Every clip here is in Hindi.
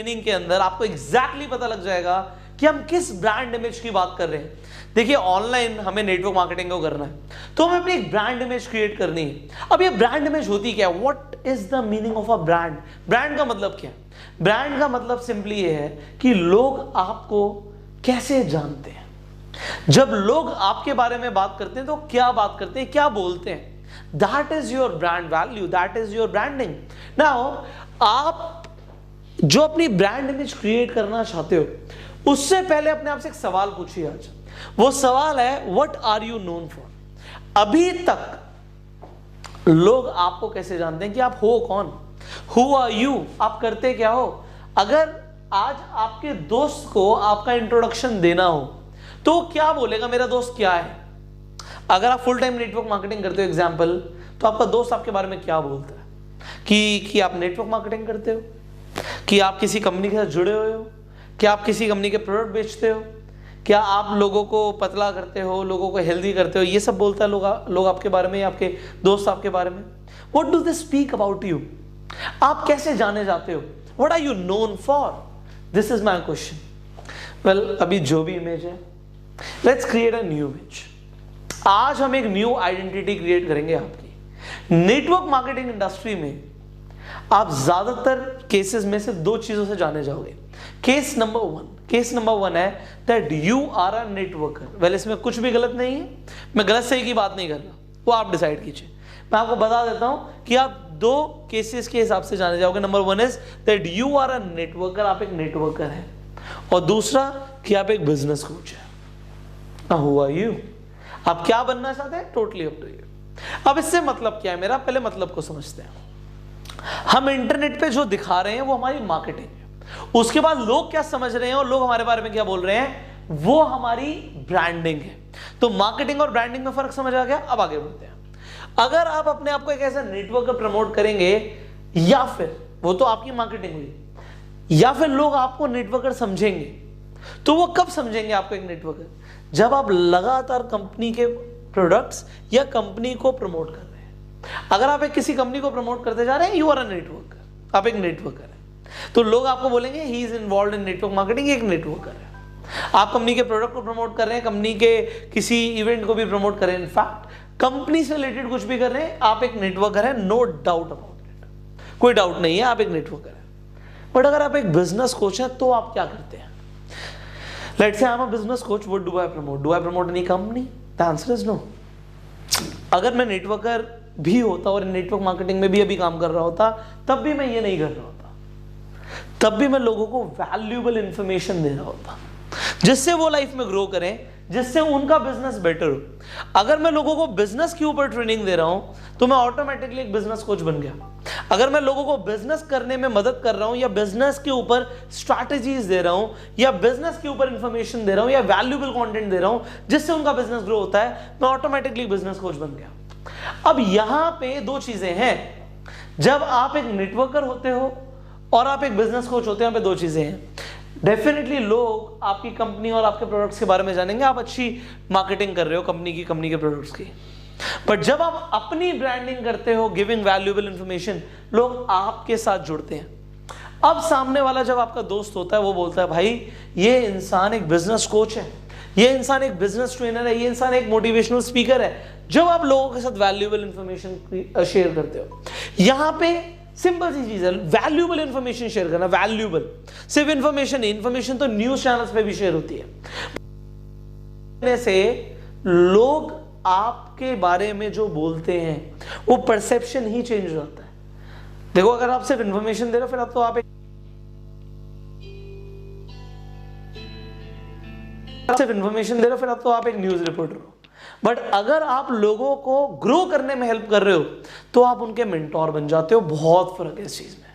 ट्रेनिंग के अंदर आपको एग्जैक्टली पता लग जाएगा कि हम किस ब्रांड इमेज की बात कर रहे हैं। देखिए ऑनलाइन हमें नेटवर्क मार्केटिंग को करना है तो हमें अपनी एक ब्रांड इमेज क्रिएट करनी है। अब ये ब्रांड इमेज होती क्या है? What is the meaning of a brand? Brand का मतलब क्या है? ब्रांड का मतलब सिंपली ये है कि लोग आपको कैसे जानते हैं। जब लोग आपके बारे में बात करते हैं तो क्या बात करते हैं, क्या बोलते हैं, that is your brand value, that is your branding. Now आप जो अपनी ब्रांड इमेज क्रिएट करना चाहते हो उससे पहले अपने आप से एक सवाल पूछिए आज। वो सवाल है what are you known for? अभी तक लोग आपको कैसे जानते हैं कि आप हो कौन? Who are you? आप करते क्या हो? अगर आज आपके दोस्त को आपका इंट्रोडक्शन देना हो तो क्या बोलेगा, मेरा दोस्त क्या है? अगर आप फुल टाइम नेटवर्क मार्केटिंग करते हो एग्जांपल, तो आपका दोस्त आपके बारे में क्या बोलता है कि आप नेटवर्क मार्केटिंग करते हो, कि आप किसी कंपनी के साथ जुड़े हुए हो, क्या आप किसी कंपनी के प्रोडक्ट बेचते हो, क्या आप लोगों को पतला करते हो, लोगों को हेल्दी करते हो, ये सब बोलता है लोग आपके बारे में, आपके दोस्त आपके बारे में। What do they speak about you? आप कैसे जाने जाते हो? What are you known for? This is my question. Well, अभी जो भी इमेज है, let's create a new image. आज हम एक न्यू आइडेंटिटी क्रिएट करेंगे आपकी। नेटवर्क मार्केटिंग इंडस्ट्री में आप ज्यादातर केसेस में से दो चीजों से जाने जाओगे। केस नंबर वन है that you are a networker. Well, इसमें कुछ भी गलत नहीं है, मैं गलत सही की बात नहीं कर रहा, वो आप डिसाइड कीजिए। मैं आपको बता देता हूं कि आप दो केसेस के हिसाब से जाने जाओगे। Number one is that you are a networker, आप एक नेटवर्कर हैं, और दूसरा कि आप एक बिजनेस कोच है। Who are you? आप क्या बनना चाहते हैं? Totally up to you. अब इससे मतलब क्या है मेरा? पहले मतलब को समझते हैं। हम इंटरनेट पे जो दिखा रहे हैं वो हमारी मार्केटिंग है। उसके बाद लोग क्या समझ रहे हैं और लोग हमारे बारे में क्या बोल रहे हैं, वो हमारी ब्रांडिंग है। तो मार्केटिंग और ब्रांडिंग में फर्क समझ आ गया। अब आगे बढ़ते हैं। अगर आप अपने आप को एक ऐसा नेटवर्कर प्रमोट करेंगे, या फिर वो तो आपकी मार्केटिंग हुई, या फिर लोग आपको नेटवर्कर समझेंगे, तो वो कब समझेंगे आपको एक नेटवर्कर? जब आप लगातार कंपनी के प्रोडक्ट्स या कंपनी को प्रमोट कर रहे हैं। अगर आप एक किसी कंपनी को प्रमोट करते जा रहे हैं, यू आर अ नेटवर्कर, आप एक नेटवर्कर हैं, तो लोग आपको बोलेंगे he is involved in network marketing, एक नेटवर्कर है। आप कंपनी के प्रोडक्ट को प्रमोट कर रहे हैं, कंपनी के किसी इवेंट को भी प्रमोट कर रहे हैं, इनफैक्ट कंपनी से रिलेटेड कुछ भी कर रहे हैं, आप एक नेटवर्कर है, नो डाउट अबाउट इट, कोई डाउट नहीं है, आप एक नेटवर्कर है। बट अगर आप एक बिजनेस कोच हैं तो आप क्या करते हैं? Let's say I'm a business coach. What do I promote? Do I promote any company? The answer is no. अगर मैं नेटवर्कर भी होता और नेटवर्क मार्केटिंग में भी अभी काम कर रहा होता, तब भी मैं ये नहीं कर रहा होता। तब भी मैं लोगों को वैल्यूएबल इंफॉर्मेशन दे रहा होता, जिससे वो लाइफ में ग्रो करें, जिससे उनका बिजनेस बेटर हो। अगर मैं लोगों को बिजनेस के ऊपर ट्रेनिंग दे रहा हूं तो मैं ऑटोमेटिकली एक बिजनेस कोच बन गया। अगर मैं लोगों को बिजनेस करने में मदद कर रहा हूं, या बिजनेस के ऊपर स्ट्रैटेजीज दे रहा हूं, या बिजनेस के ऊपर इंफॉर्मेशन दे रहा हूं, या वैल्यूएबल कंटेंट दे रहा हूं जिससे उनका बिजनेस ग्रो होता है, मैं ऑटोमेटिकली बिजनेस कोच बन गया। अब यहां पे दो चीजें हैं। जब आप एक नेटवर्कर होते हो और आप एक बिजनेस कोच होते हैं, यहां पे दो चीजें हैं। डेफिनेटली लोग आपकी कंपनी और आपके प्रोडक्ट्स के बारे में जानेंगे, आप अच्छी मार्केटिंग कर रहे हो कंपनी के प्रोडक्ट्स की। बट जब आप अपनी ब्रांडिंग करते हो, गिविंग वैल्यूएबल इंफॉर्मेशन, लोग आपके साथ जुड़ते हैं। अब सामने वाला जब आपका दोस्त होता है, वो बोलता है भाई ये इंसान एक बिजनेस कोच है, ये इंसान एक बिजनेस ट्रेनर है, ये इंसान एक मोटिवेशनल स्पीकर है। जब आप लोगों के साथ वैल्यूएबल इंफॉर्मेशन शेयर करते हो, यहां पे सिंपल सी चीज है, वैल्यूएबल इंफॉर्मेशन शेयर करना। वैल्यूएबल सिर्फ इंफॉर्मेशन नहीं, इंफॉर्मेशन तो न्यूज चैनल्स पे भी शेयर होती है। से लोग आपके बारे में जो बोलते हैं वो परसेप्शन ही चेंज हो जाता है। देखो, अगर आप सिर्फ इंफॉर्मेशन दे रहे हो, फिर अब तो आप सिर्फ इंफॉर्मेशन दे रहे हो, फिर अब तो आप एक न्यूज रिपोर्टर हो। बट अगर आप लोगों को ग्रो करने में हेल्प कर रहे हो तो आप उनके मेंटोर बन जाते हो। बहुत फर्क है इस चीज में,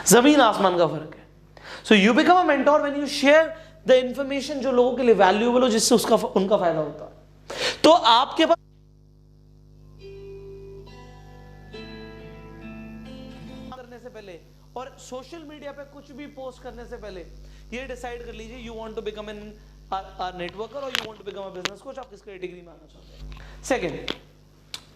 जमीन आसमान का फर्क है। So you become a mentor when you share the information जो लोगों के लिए वैल्यूएबल हो, जिससे उनका फायदा होता है। तो आपके पास करने से पहले और सोशल मीडिया पे कुछ भी पोस्ट करने से पहले ये डिसाइड कर लीजिए, you want to become an networker और you want to become a business coach, आप किस कैटेगरी में आना चाहते हैं। सेकंड,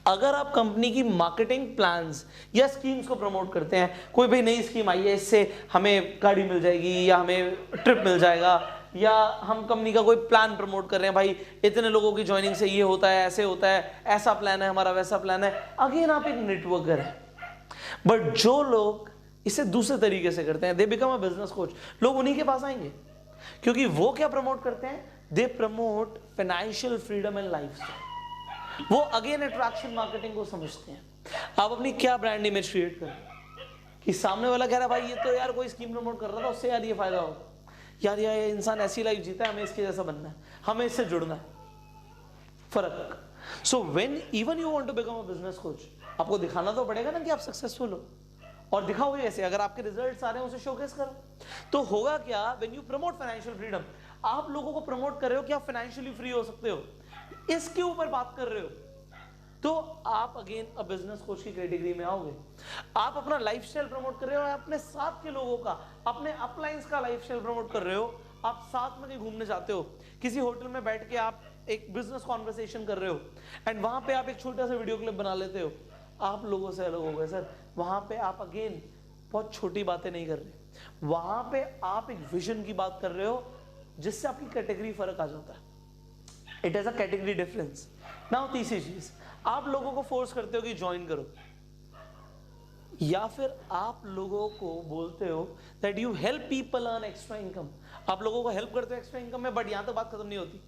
अगर आप कंपनी की मार्केटिंग प्लान्स या स्कीम्स को प्रमोट करते हैं, कोई भाई नई स्कीम आई है, इससे हमें गाड़ी मिल जाएगी या हमें ट्रिप मिल जाएगा, या हम कंपनी का कोई प्लान प्रमोट कर रहे हैं, भाई इतने लोगों की ज्वाइनिंग से ये होता है, ऐसे होता है, ऐसा प्लान है हमारा, वैसा प्लान है, अगेन आप एक नेटवर्कर हैं। बट जो लोग इसे दूसरे तरीके से करते हैं, they become a business coach, लोग उन्हीं के पास आएंगे, क्योंकि वो क्या प्रमोट करते हैं, they promote financial freedom and lifestyle. वो अगेन अट्रैक्शन मार्केटिंग को समझते हैं। आप अपनी क्या ब्रांड इमेज क्रिएट करें कि सामने वाला कह रहा है भाई ये तो यार कोई स्कीम प्रमोट कर रहा था, उससे यार ये फायदा होगा, यार ये इंसान ऐसी लाइफ जीता है, हमें इसके जैसा बनना है, हमें इससे जुड़ना है। फर्क। So when even you want to become a business coach, आपको दिखाना तो पड़ेगा ना कि आप सक्सेसफुल हो, और दिखाओगे ऐसे, अगर आपके रिजल्ट्स आ रहे हैं उसे शोकेस करो। तो होगा क्या, when you promote financial freedom, आप लोगों को प्रमोट कर रहे हो कि आप फाइनेंशियली फ्री हो सकते हो, इसके ऊपर बात कर रहे हो, तो आप अगेन अ बिजनेस कोच की कैटेगरी में आओगे। आप अपना लाइफस्टाइल प्रमोट कर रहे हो, अपने साथ के लोगों का, अपने अपलाइंस का लाइफस्टाइल प्रमोट कर रहे हो, आप साथ में कहीं घूमने जाते हो, किसी होटल में बैठ के आप एक बिजनेस कॉन्वर्सेशन कर रहे हो, एंड वहां पे आप एक छोटा सा वीडियो क्लिप बना लेते हो, आप लोगों से अलग हो गए सर। वहां पे आप अगेन बहुत छोटी बातें नहीं कर रहे, वहां पे आप एक विजन की बात कर रहे हो, जिससे आपकी कैटेगरी फर्क आ जाता है। It is a category difference. Now तीसरी चीज, आप लोगों को फोर्स करते हो कि ज्वाइन करो, या फिर आप लोगों को बोलते हो that you help people earn extra income. आप लोगों को हेल्प करते हो एक्स्ट्रा इनकम में, बट यहां तक बात खत्म नहीं होती।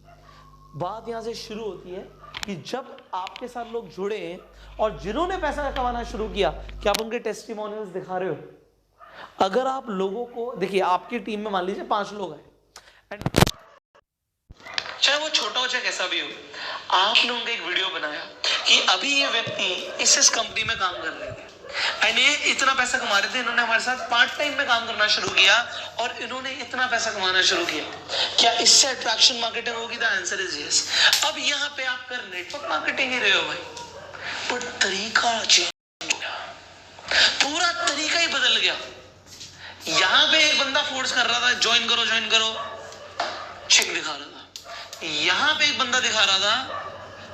बात यहां से शुरू होती है कि जब आपके साथ लोग जुड़े हैं और जिन्होंने पैसा कमाना शुरू किया, क्या आप उनके टेस्टिमोनियल्स दिखा रहे हो? अगर आप लोगों को देखिए, आपकी टीम में मान लीजिए 5 लोग हैं, एंड चाहे वो छोटा हो चाहे कैसा भी हो, आपने उनका एक वीडियो बनाया कि अभी ये व्यक्ति इस कंपनी में काम कर रहे थे एंड ये इतना पैसा कमा रहे थे, इन्होंने हमारे साथ पार्ट टाइम में काम करना शुरू किया और इन्होंने इतना पैसा कमाना शुरू किया। क्या इससे अट्रैक्शन मार्केटिंग होगी? The answer is yes. अब यहाँ पे आप कर नेटवर्क मार्केटिंग ही रहे हो भाई, पर तरीका चेंज हो गया, पूरा तरीका ही बदल गया। यहाँ पे एक बंदा फोर्स कर रहा था ज्वाइन करो ज्वाइन करो, चेक दिखा रहा था। यहाँ पे एक बंदा दिखा रहा था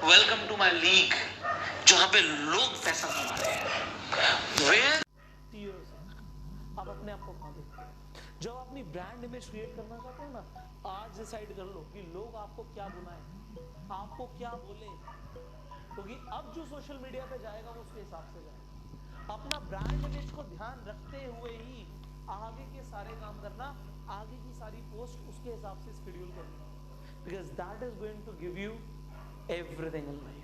वेलकम टू माय लीग, जहां पे लोग पैसा कमा रहे हैं। आप अपने आप को कहां देखते हो? जब अपनी ब्रांड इमेज क्रिएट करना चाहते हो ना, आज डिसाइड कर लो कि लोग आपको क्या बुलाएं, आपको क्या बोले, क्योंकि अब जो सोशल मीडिया पे जाएगा वो उसके हिसाब से जाएगा। अपना ब्रांड इमेज को ध्यान रखते हुए ही आगे के सारे काम करना, आगे की सारी पोस्ट उसके हिसाब से शेड्यूल करना, because that is going to give you everything in life.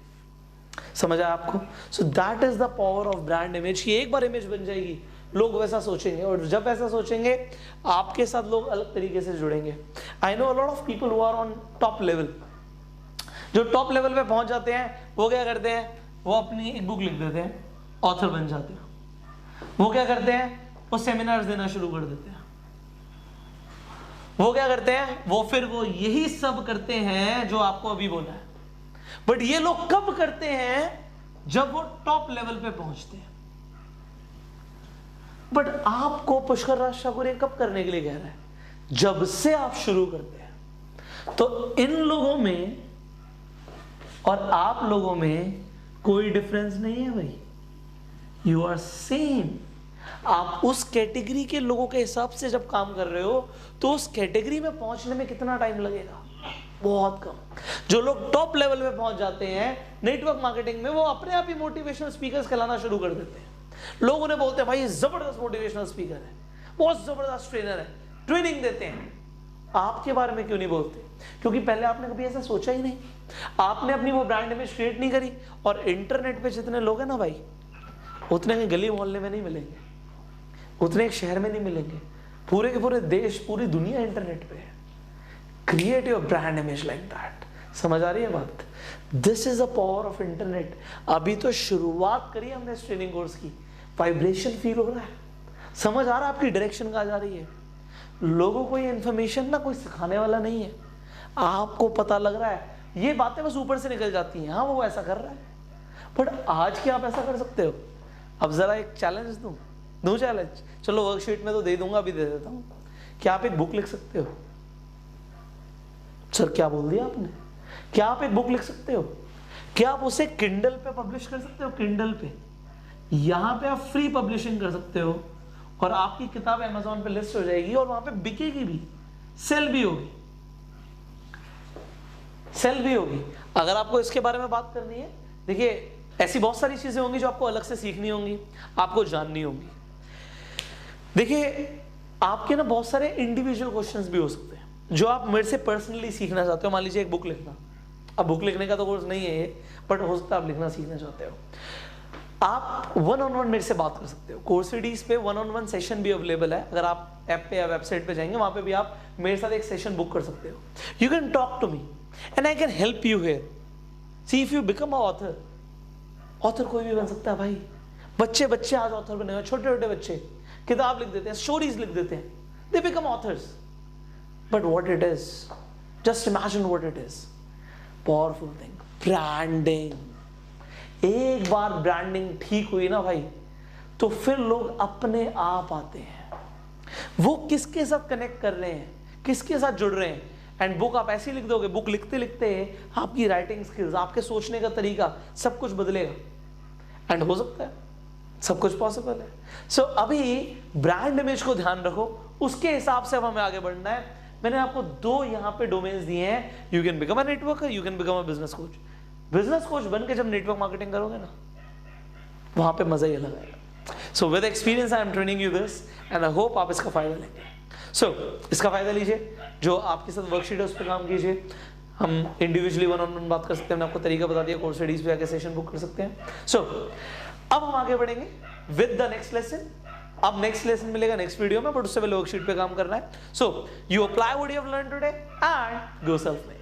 समझ आया आपको? So that is the power of brand image की एक बार इमेज बन जाएगी, लोग वैसा सोचेंगे, और जब वैसा सोचेंगे आपके साथ लोग अलग तरीके से जुड़ेंगे। I know a lot of people who are on top level. जो टॉप लेवल पे पहुंच जाते हैं वो क्या करते हैं, वो अपनी एक बुक लिख देते हैं, ऑथर बन जाते हैं। वो क्या करते हैं, वो सेमिनार्स देना शुरू कर देते हैं। वो क्या करते हैं, वो फिर वो यही सब करते हैं जो आपको अभी बोला है। बट ये लोग कब करते हैं, जब वो टॉप लेवल पे पहुंचते हैं। बट आपको पुष्कर राज ठाकुर ये कब करने के लिए कह रहा है, जब से आप शुरू करते हैं। तो इन लोगों में और आप लोगों में कोई डिफरेंस नहीं है भाई, यू आर सेम। आप उस कैटेगरी के लोगों के हिसाब से जब काम कर रहे हो, तो उस कैटेगरी में पहुंचने में कितना टाइम लगेगा, बहुत कम। जो लोग टॉप लेवल पे पहुंच जाते हैं नेटवर्क मार्केटिंग में, वो अपने आप ही मोटिवेशनल स्पीकर्स कहलाना शुरू कर देते हैं। लोग उन्हें बोलते हैं भाई जबरदस्त मोटिवेशनल स्पीकर है, बहुत जबरदस्त ट्रेनर है, ट्रेनिंग देते हैं। आपके बारे में क्यों नहीं बोलते? क्योंकि पहले आपने कभी ऐसा सोचा ही नहीं, आपने अपनी वो ब्रांड इमेज क्रिएट नहीं करी। और इंटरनेट पे जितने लोग हैं ना भाई, उतने के गली मोहल्ले में नहीं मिलेंगे, उतने एक शहर में नहीं मिलेंगे, पूरे के पूरे देश, पूरी दुनिया इंटरनेट पे है। Create your brand image like that. समझ आ रही है बात? This is a power of internet. अभी तो शुरुआत करी हमने इस ट्रेनिंग कोर्स की, वाइब्रेशन फील हो रहा है, समझ आ रहा है आपकी डायरेक्शन कहाँ जा रही है। लोगों को ये इन्फॉर्मेशन ना कोई सिखाने वाला नहीं है, आपको पता लग रहा है। ये बातें बस ऊपर से निकल जाती हैं, हाँ वो ऐसा कर रहा है, बट आज क्या आप ऐसा कर सकते हो? अब जरा एक चैलेंज दूं चैलेंज, चलो वर्कशीट में तो दे दूंगा, अभी दे देता हूं। क्या आप एक बुक लिख सकते हो? सर क्या बोल दिया आपने? क्या आप एक बुक लिख सकते हो? क्या आप उसे किंडल पे पब्लिश कर सकते हो? किंडल पे यहां पे आप फ्री पब्लिशिंग कर सकते हो और आपकी किताब अमेज़न पे लिस्ट हो जाएगी और वहां पे बिकेगी भी, सेल भी होगी, सेल भी होगी। अगर आपको इसके बारे में बात करनी है, देखिए ऐसी बहुत सारी चीजें होंगी जो आपको अलग से सीखनी होंगी, आपको जाननी होंगी। देखिए आपके ना बहुत सारे इंडिविजुअल क्वेश्चंस भी हो सकते हैं जो आप मेरे से पर्सनली सीखना चाहते हो। मान लीजिए एक बुक लिखना, अब बुक लिखने का तो कोर्स नहीं है ये, बट हो सकता है आप लिखना सीखना चाहते हो, आप वन ऑन वन मेरे से बात कर सकते हो। कोर्सेडीज पे वन ऑन वन सेशन भी अवेलेबल है, अगर आप ऐप पे या वेबसाइट पे जाएंगे वहां पे भी आप मेरे साथ एक सेशन बुक कर सकते हो। You can talk to me and I can help you here. See if you become a author, author कोई भी बन सकता है भाई, बच्चे बच्चे आज ऑथर बने हुए, छोटे छोटे बच्चे किताब लिख देते हैं, स्टोरीज लिख देते हैं, they become authors. But what it is, just imagine what it is, powerful thing, branding. एक बार ब्रांडिंग ठीक हुई ना भाई, तो फिर लोग अपने आप आते हैं। वो किसके साथ कनेक्ट कर रहे हैं, किसके साथ जुड़ रहे हैं। एंड बुक आप ऐसी लिख दोगे, बुक लिखते लिखते आपकी राइटिंग स्किल्स, आपके सोचने का तरीका सब कुछ बदलेगा। एंड हो सकता है सब कुछ पॉसिबल है। सो अभी ब्रांड इमेज को ध्यान रखो, उसके हिसाब से अब हमें आगे बढ़ना है। मैंने आपको दो यहाँ पे डोमेन्स दिए हैं, you can become a networker, you can become a business coach. Business coach बन के जब नेटवर्क मार्केटिंग करोगे ना, वहां पे मजा ही अलग आएगा। So with experience I am training you this and I hope आप इसका फायदा लेंगे। सो इसका फायदा लीजिए, जो आपके साथ वर्कशीट है उस पर काम कीजिए। हम इंडिविजुअली वन ऑन वन बात कर सकते हैं, मैंने आपको तरीका बता दिया, कोर्सेडीज पे आके सेशन बुक कर सकते हैं। सो अब हम आगे बढ़ेंगे विद द नेक्स्ट लेसन। अब नेक्स्ट लेसन मिलेगा नेक्स्ट वीडियो में, बट उससे पहले वर्कशीट पे काम करना है। So you apply what you have learn today and go self made.